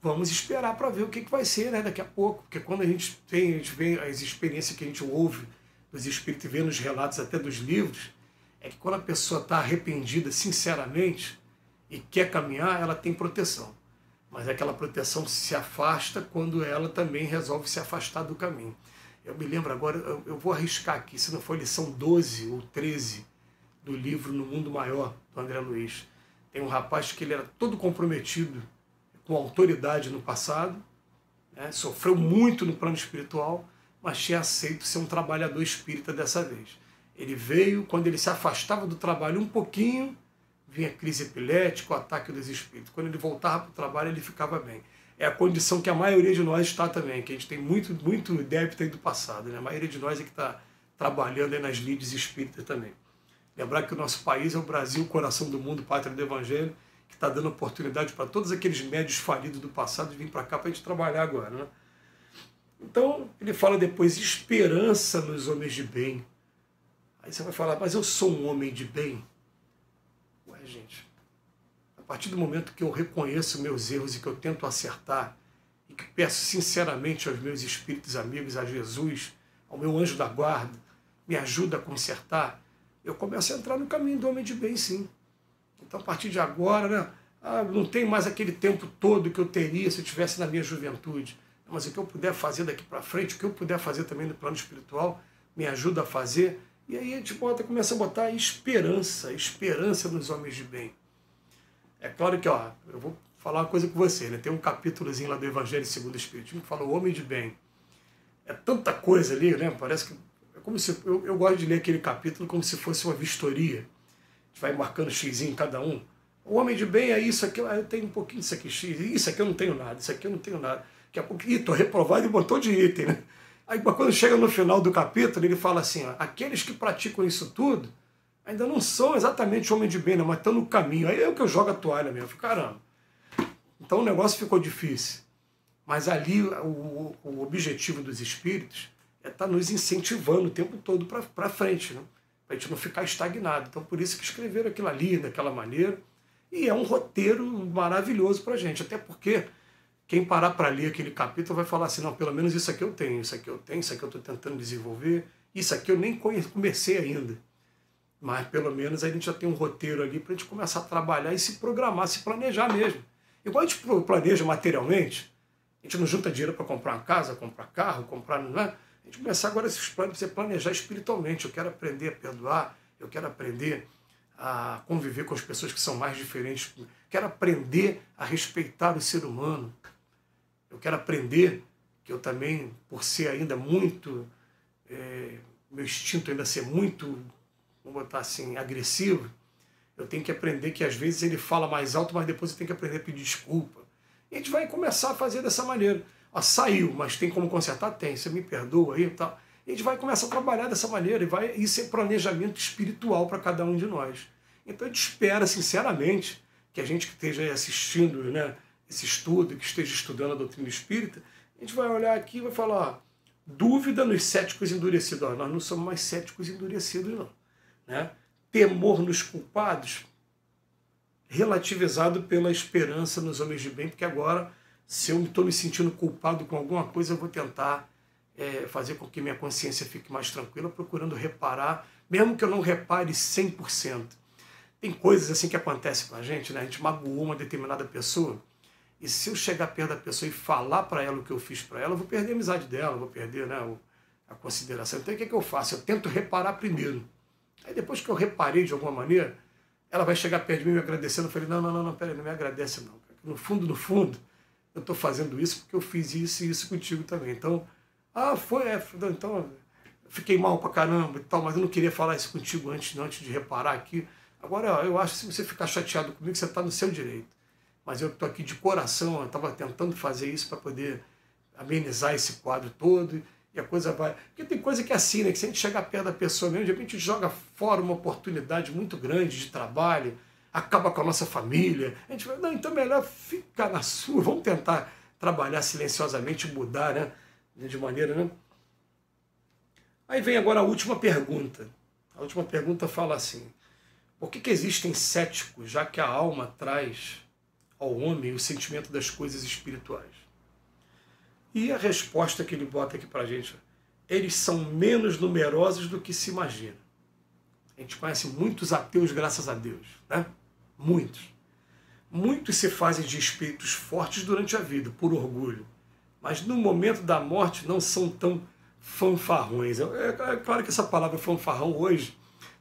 Speaker 1: vamos esperar para ver o que vai ser, né, daqui a pouco, porque quando a gente vê as experiências que a gente ouve dos espíritos e vê nos relatos até dos livros, é que quando a pessoa está arrependida sinceramente e quer caminhar, ela tem proteção. Mas aquela proteção se afasta quando ela também resolve se afastar do caminho. Eu me lembro agora, eu vou arriscar aqui, se não for lição 12 ou 13 do livro No Mundo Maior, do André Luiz. Tem um rapaz que ele era todo comprometido com autoridade no passado, né, sofreu muito no plano espiritual, mas tinha aceito ser um trabalhador espírita dessa vez. Ele veio, quando ele se afastava do trabalho um pouquinho, vinha crise epilética, o ataque dos espíritos. Quando ele voltava para o trabalho, ele ficava bem. É a condição que a maioria de nós está também, que a gente tem muito débito aí do passado, né? A maioria de nós é que está trabalhando aí nas lides espíritas também. Lembrar que o nosso país é o Brasil, o coração do mundo, pátria do Evangelho, que está dando oportunidade para todos aqueles médios falidos do passado de vir para cá para a gente trabalhar agora, né? Então, ele fala depois, esperança nos homens de bem. Aí você vai falar, mas eu sou um homem de bem? Ué, gente, a partir do momento que eu reconheço meus erros e que eu tento acertar, e que peço sinceramente aos meus espíritos amigos, a Jesus, ao meu anjo da guarda, me ajuda a consertar, eu começo a entrar no caminho do homem de bem, sim. Então, a partir de agora, né, não tem mais aquele tempo todo que eu teria se eu estivesse na minha juventude. Mas o que eu puder fazer daqui para frente, o que eu puder fazer também no plano espiritual, me ajuda a fazer. E aí a gente começa a botar esperança nos homens de bem. É claro que, ó, eu vou falar uma coisa com você, né? Tem um capítulozinho lá do Evangelho segundo o Espiritismo que fala o homem de bem. É tanta coisa ali, né? Parece que é como se eu gosto de ler aquele capítulo como se fosse uma vistoria. A gente vai marcando xizinho em cada um. O homem de bem é isso aqui, eu tenho um pouquinho disso aqui, x, isso aqui eu não tenho nada, isso aqui eu não tenho nada. Daqui a pouco, estou reprovado e um montão de item, né? Aí quando chega no final do capítulo, ele fala assim, ó, aqueles que praticam isso tudo ainda não são exatamente homem de bem, não, mas estão no caminho. Aí é o que eu jogo a toalha mesmo, caramba. Então o negócio ficou difícil. Mas ali o objetivo dos espíritos é estar nos incentivando o tempo todo para frente, né? Para a gente não ficar estagnado. Então por isso que escreveram aquilo ali, daquela maneira. E é um roteiro maravilhoso para a gente, até porque quem parar para ler aquele capítulo vai falar assim, não, pelo menos isso aqui eu tenho, isso aqui eu tenho, isso aqui eu estou tentando desenvolver, isso aqui eu nem comecei ainda. Mas pelo menos a gente já tem um roteiro ali para a gente começar a trabalhar e se programar, se planejar mesmo. Igual a gente planeja materialmente, a gente não junta dinheiro para comprar uma casa, comprar carro, comprar... Não é? A gente começar agora esses planos para você planejar espiritualmente. Eu quero aprender a perdoar, eu quero aprender a conviver com as pessoas que são mais diferentes, quero aprender a respeitar o ser humano. Eu quero aprender que eu também, por ser ainda muito, meu instinto ainda ser muito, vamos botar assim, agressivo, eu tenho que aprender que às vezes ele fala mais alto, mas depois eu tenho que aprender a pedir desculpa. E a gente vai começar a fazer dessa maneira. Ó, saiu, mas tem como consertar? Tem. Você me perdoa aí e tal. E a gente vai começar a trabalhar dessa maneira e isso é planejamento espiritual para cada um de nós. Então a gente espera, sinceramente, que a gente que esteja assistindo, né, esse estudo, que esteja estudando a doutrina espírita, a gente vai olhar aqui e vai falar, ó, dúvida nos céticos endurecidos. Ó, nós não somos mais céticos endurecidos, não. Né? Temor nos culpados, relativizado pela esperança nos homens de bem, porque agora, se eu estou me sentindo culpado com alguma coisa, eu vou tentar fazer com que minha consciência fique mais tranquila, procurando reparar, mesmo que eu não repare 100%. Tem coisas assim que acontecem com a gente, né? A gente magoou uma determinada pessoa, e se eu chegar perto da pessoa e falar para ela o que eu fiz para ela, eu vou perder a amizade dela, vou perder, né, a consideração. Então o que eu faço? Eu tento reparar primeiro. Aí depois que eu reparei de alguma maneira, ela vai chegar perto de mim me agradecendo. Eu falei, não, peraí, não me agradece não. No fundo, eu estou fazendo isso porque eu fiz isso e isso contigo também. Então, então eu fiquei mal pra caramba e tal, mas eu não queria falar isso contigo antes de reparar aqui. Agora, eu acho que se você ficar chateado comigo, você está no seu direito. Mas eu estou aqui de coração, eu estava tentando fazer isso para poder amenizar esse quadro todo, e a coisa vai... Porque tem coisa que é assim, né? Que se a gente chegar perto da pessoa mesmo, de repente a gente joga fora uma oportunidade muito grande de trabalho, acaba com a nossa família. A gente vai, não, então melhor ficar na sua, vamos tentar trabalhar silenciosamente, mudar, né? De maneira, né? Aí vem agora a última pergunta. A última pergunta fala assim: por que existem céticos, já que a alma traz ao homem o sentimento das coisas espirituais? E a resposta que ele bota aqui pra gente: eles são menos numerosos do que se imagina. A gente conhece muitos ateus, graças a Deus, né? Muitos. Muitos se fazem de espíritos fortes durante a vida, por orgulho. Mas no momento da morte não são tão fanfarrões. É claro que essa palavra fanfarrão hoje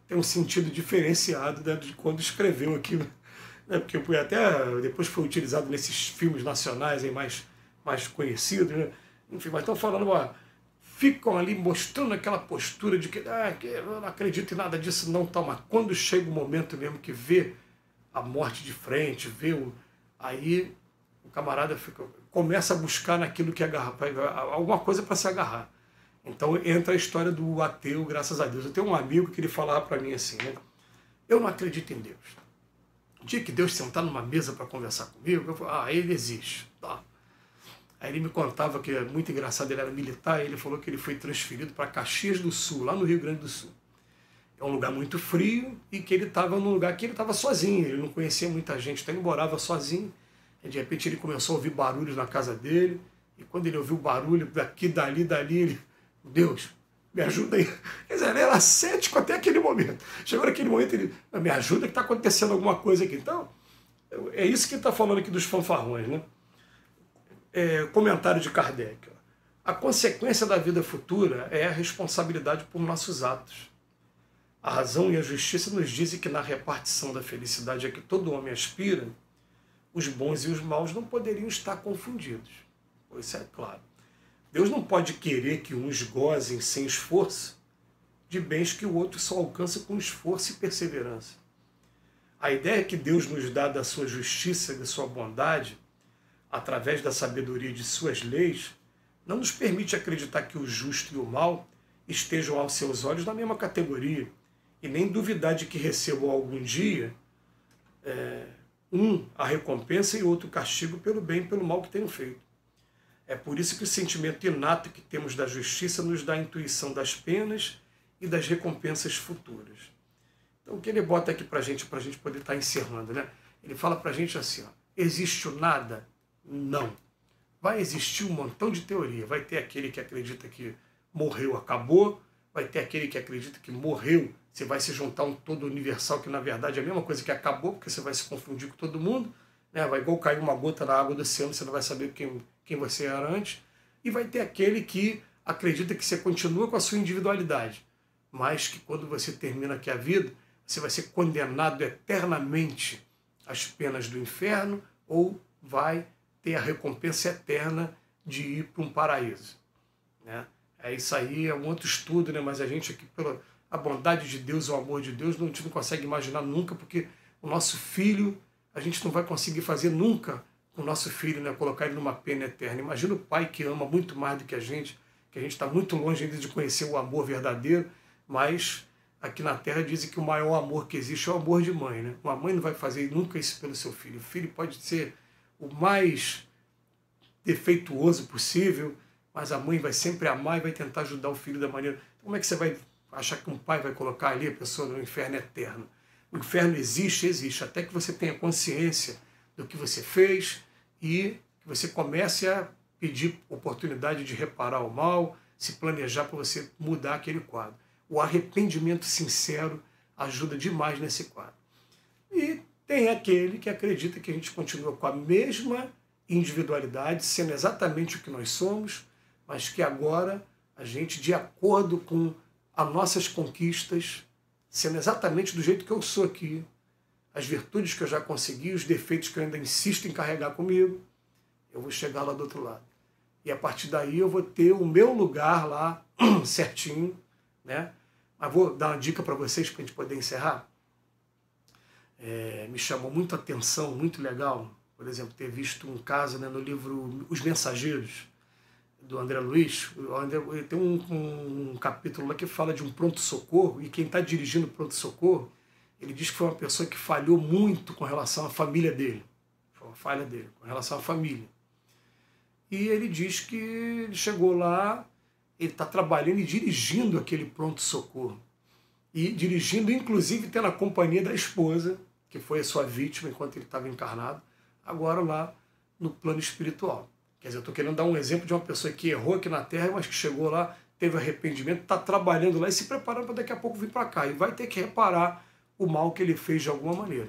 Speaker 1: tem um sentido diferenciado, né, de quando escreveu aqui, né, porque até depois foi utilizado nesses filmes nacionais aí mais conhecidos, né? Enfim, mas estão falando, ó, ficam ali mostrando aquela postura de que eu não acredito em nada disso, não, tá, mas quando chega o momento mesmo que vê a morte de frente, aí o camarada começa a buscar naquilo que agarra, alguma coisa para se agarrar. Então entra a história do ateu, graças a Deus. Eu tenho um amigo que ele falava para mim assim, né? Eu não acredito em Deus. O dia que Deus sentar numa mesa para conversar comigo, eu falo, ele existe. Tá. Aí ele me contava que é muito engraçado, ele era militar, e ele falou que ele foi transferido para Caxias do Sul, lá no Rio Grande do Sul. É um lugar muito frio e que ele estava num lugar que ele estava sozinho, ele não conhecia muita gente, então ele morava sozinho. E de repente ele começou a ouvir barulhos na casa dele, e quando ele ouviu barulho daqui, dali, ele... Deus, me ajuda aí. Quer dizer, ele era cético até aquele momento. Chegou naquele momento, ele, me ajuda que está acontecendo alguma coisa aqui. Então, é isso que ele está falando aqui dos fanfarrões, né? Comentário de Kardec. Ó. A consequência da vida futura é a responsabilidade por nossos atos. A razão e a justiça nos dizem que na repartição da felicidade a que todo homem aspira, os bons e os maus não poderiam estar confundidos. Isso é claro. Deus não pode querer que uns gozem sem esforço de bens que o outro só alcança com esforço e perseverança. A ideia que Deus nos dá da sua justiça e da sua bondade, através da sabedoria de suas leis, não nos permite acreditar que o justo e o mal estejam aos seus olhos na mesma categoria, e nem duvidar de que recebam algum dia a recompensa e outro o castigo pelo bem e pelo mal que tenham feito. É por isso que o sentimento inato que temos da justiça nos dá a intuição das penas e das recompensas futuras. Então o que ele bota aqui para a gente poder estar encerrando, né? Ele fala para a gente assim, ó, existe o nada? Não. Vai existir um montão de teoria. Vai ter aquele que acredita que morreu, acabou. Vai ter aquele que acredita que morreu, você vai se juntar a um todo universal, que na verdade é a mesma coisa que acabou, porque você vai se confundir com todo mundo. Né? Vai igual cair uma gota na água do oceano, você não vai saber quem você era antes. E vai ter aquele que acredita que você continua com a sua individualidade, mas que quando você termina aqui a vida, você vai ser condenado eternamente às penas do inferno ou vai ter a recompensa eterna de ir para um paraíso. Né? Isso aí é um outro estudo, né? Mas a gente aqui, pela a bondade de Deus, o amor de Deus, a gente não consegue imaginar nunca, porque o nosso filho, a gente não vai conseguir fazer nunca com o nosso filho, né? Colocar ele numa pena eterna. Imagina o pai que ama muito mais do que a gente está muito longe ainda de conhecer o amor verdadeiro, mas aqui na Terra dizem que o maior amor que existe é o amor de mãe, né? Uma mãe não vai fazer nunca isso pelo seu filho. O filho pode ser o mais defeituoso possível, mas a mãe vai sempre amar e vai tentar ajudar o filho da maneira... Então, como é que você vai achar que um pai vai colocar ali a pessoa no inferno eterno? O inferno existe, até que você tenha consciência do que você fez e que você comece a pedir oportunidade de reparar o mal, se planejar para você mudar aquele quadro. O arrependimento sincero ajuda demais nesse quadro. E tem aquele que acredita que a gente continua com a mesma individualidade, sendo exatamente o que nós somos, mas que agora a gente, de acordo com as nossas conquistas, sendo exatamente do jeito que eu sou aqui, as virtudes que eu já consegui, os defeitos que eu ainda insisto em carregar comigo, eu vou chegar lá do outro lado. E a partir daí eu vou ter o meu lugar lá certinho, né? Mas vou dar uma dica para vocês para a gente poder encerrar. Me chamou muito a atenção, muito legal, por exemplo, ter visto um caso, né, no livro Os Mensageiros, do André Luiz. Tem um capítulo lá que fala de um pronto-socorro, e quem está dirigindo o pronto-socorro, ele diz que foi uma pessoa que falhou muito com relação à família dele. Foi uma falha dele, com relação à família. E ele diz que ele chegou lá, ele está trabalhando e dirigindo aquele pronto-socorro. E dirigindo, inclusive, tendo a companhia da esposa, que foi a sua vítima enquanto ele estava encarnado, agora lá no plano espiritual. Quer dizer, eu estou querendo dar um exemplo de uma pessoa que errou aqui na Terra, mas que chegou lá, teve arrependimento, está trabalhando lá e se preparando para daqui a pouco vir para cá. E vai ter que reparar o mal que ele fez de alguma maneira.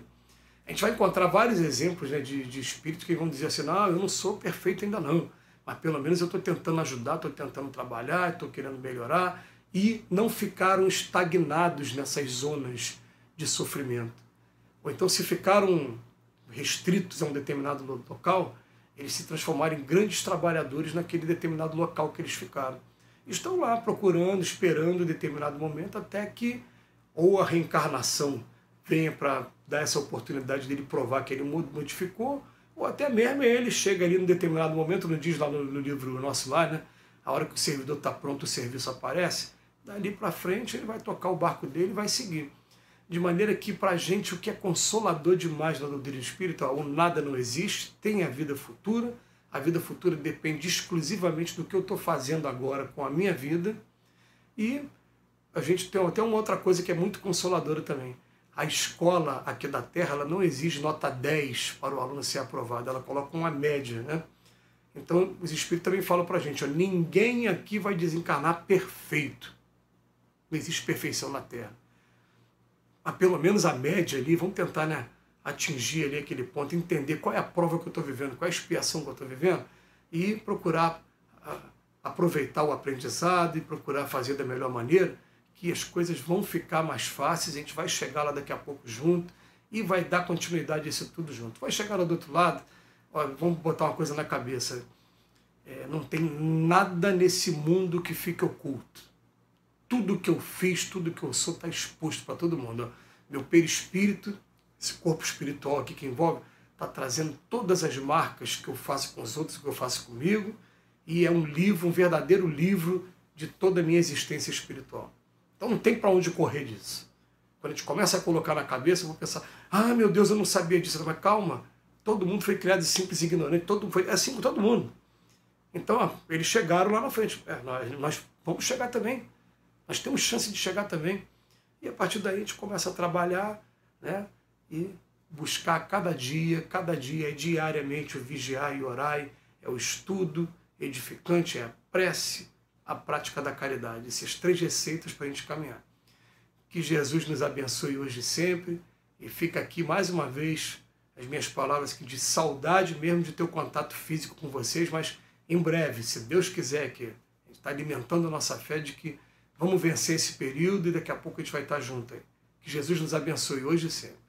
Speaker 1: A gente vai encontrar vários exemplos, né, de espíritos que vão dizer assim, não, eu não sou perfeito ainda não, mas pelo menos eu estou tentando ajudar, estou tentando trabalhar, estou querendo melhorar, e não ficaram estagnados nessas zonas de sofrimento. Ou então, se ficaram restritos a um determinado local, eles se transformaram em grandes trabalhadores naquele determinado local que eles ficaram. Estão lá procurando, esperando um determinado momento, até que ou a reencarnação venha para dar essa oportunidade dele provar que ele modificou, ou até mesmo ele chega ali num determinado momento, não diz lá no livro Nosso Lar, né? A hora que o servidor está pronto, o serviço aparece, dali para frente ele vai tocar o barco dele e vai seguir. De maneira que, para a gente, o que é consolador demais na doutrina espírita, o nada não existe, tem a vida futura depende exclusivamente do que eu estou fazendo agora com a minha vida, e a gente tem até uma outra coisa que é muito consoladora também. A escola aqui da Terra, ela não exige nota 10 para o aluno ser aprovado, ela coloca uma média, né? Então, os espíritos também falam para a gente, ó, ninguém aqui vai desencarnar perfeito. Não existe perfeição na Terra. Mas pelo menos a média ali, vamos tentar, né, atingir ali aquele ponto, entender qual é a prova que eu estou vivendo, qual é a expiação que eu estou vivendo, e procurar aproveitar o aprendizado e procurar fazer da melhor maneira, que as coisas vão ficar mais fáceis, a gente vai chegar lá daqui a pouco junto e vai dar continuidade a isso tudo junto. Vai chegar lá do outro lado, olha, vamos botar uma coisa na cabeça, não tem nada nesse mundo que fique oculto. Tudo que eu fiz, tudo que eu sou está exposto para todo mundo. Meu perispírito, esse corpo espiritual aqui que envolve, está trazendo todas as marcas que eu faço com os outros, que eu faço comigo, e é um livro, um verdadeiro livro de toda a minha existência espiritual. Então não tem para onde correr disso. Quando a gente começa a colocar na cabeça, eu vou pensar, meu Deus, eu não sabia disso. Mas calma, todo mundo foi criado simples e ignorante, é assim com todo mundo. Então, eles chegaram lá na frente. Nós vamos chegar também. Nós temos chance de chegar também. E a partir daí a gente começa a trabalhar, né? E buscar cada dia, diariamente, o vigiar e orar, é o estudo edificante, é a prece, a prática da caridade. Essas 3 receitas para a gente caminhar. Que Jesus nos abençoe hoje e sempre. E fica aqui mais uma vez as minhas palavras que de saudade mesmo de ter o contato físico com vocês, mas em breve, se Deus quiser, que a gente está alimentando a nossa fé de que vamos vencer esse período e daqui a pouco a gente vai estar junto aí. Que Jesus nos abençoe hoje e sempre.